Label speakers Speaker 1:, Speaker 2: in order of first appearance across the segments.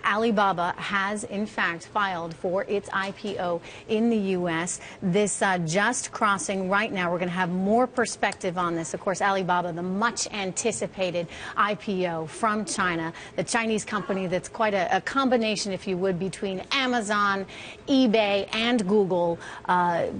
Speaker 1: Alibaba has, in fact, filed for its IPO in the U.S. This just crossing right now. We're going to have more perspective on this. Of course, Alibaba, the much anticipated IPO from China, the Chinese company that's quite a combination, if you would, between Amazon, eBay, and Google.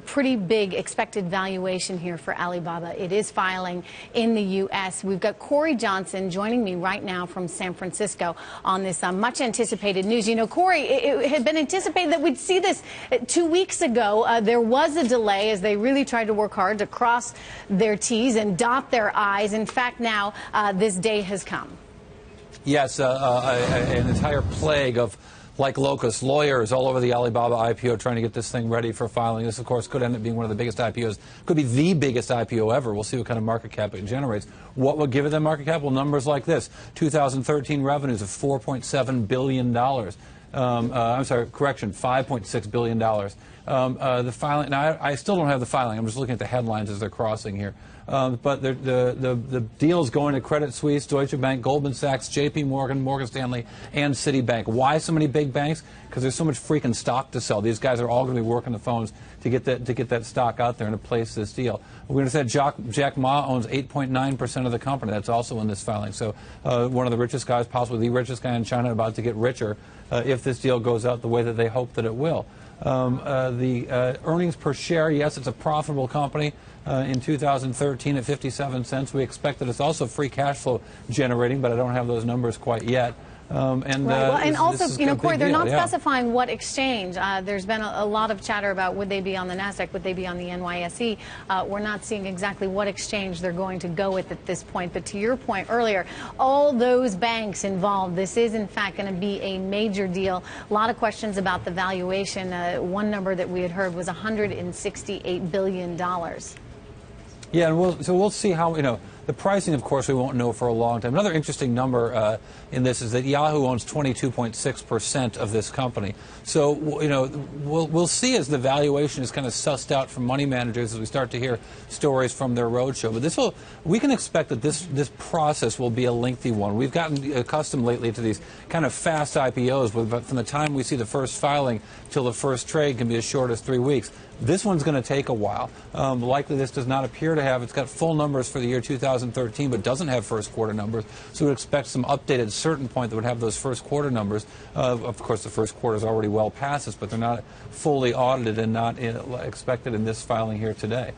Speaker 1: Pretty big expected valuation here for Alibaba. It is filing in the U.S. We've got Corey Johnson joining me right now from San Francisco on this much anticipated news. You know, Corey, it had been anticipated that we'd see this 2 weeks ago. There was a delay as they really tried to work hard to cross their T's and dot their I's. In fact, now this day has come.
Speaker 2: Yes, an entire plague of, like locusts, lawyers all over the Alibaba IPO trying to get this thing ready for filing. This, of course, could end up being one of the biggest IPOs. Could be the biggest IPO ever. We'll see what kind of market cap it generates. What would give it that market cap? Well, numbers like this. 2013 revenues of $4.7 billion. I'm sorry, correction, $5.6 billion. The filing, now I still don't have the filing. I'm just looking at the headlines as they're crossing here. But the deal's going to Credit Suisse, Deutsche Bank, Goldman Sachs, J.P. Morgan, Morgan Stanley, and Citibank. Why so many big banks? Because there's so much freaking stock to sell. These guys are all going to be working the phones to get that stock out there and to place this deal. We're going to say Jack Ma owns 8.9% of the company. That's also in this filing. So one of the richest guys, possibly the richest guy in China, about to get richer if this deal goes out the way that they hope that it will. The earnings per share, yes, it's a profitable company. In 2013 at 57 cents. We expect that it's also free cash flow generating, but I don't have those numbers quite yet.
Speaker 1: And also, you know, Corey, they're not specifying what exchange. There's been a lot of chatter about would they be on the NASDAQ, would they be on the NYSE. We're not seeing exactly what exchange they're going to go with at this point. But to your point earlier, all those banks involved, this is, in fact, going to be a major deal. A lot of questions about the valuation. One number that we had heard was $168 billion.
Speaker 2: Yeah, and so we'll see how, you know, the pricing, of course, we won't know for a long time. Another interesting number in this is that Yahoo owns 22.6% of this company. So, you know, we'll see as the valuation is kind of sussed out from money managers as we start to hear stories from their roadshow. But we can expect that this process will be a lengthy one. We've gotten accustomed lately to these kind of fast IPOs, but from the time we see the first filing till the first trade can be as short as 3 weeks. This one's going to take a while. Likely this does not appear to have, it's got full numbers for the year 2013, but doesn't have first quarter numbers. So we would expect some updated certain point that would have those first quarter numbers. Of course, the first quarter is already well past us, but they're not fully audited and not expected in this filing here today.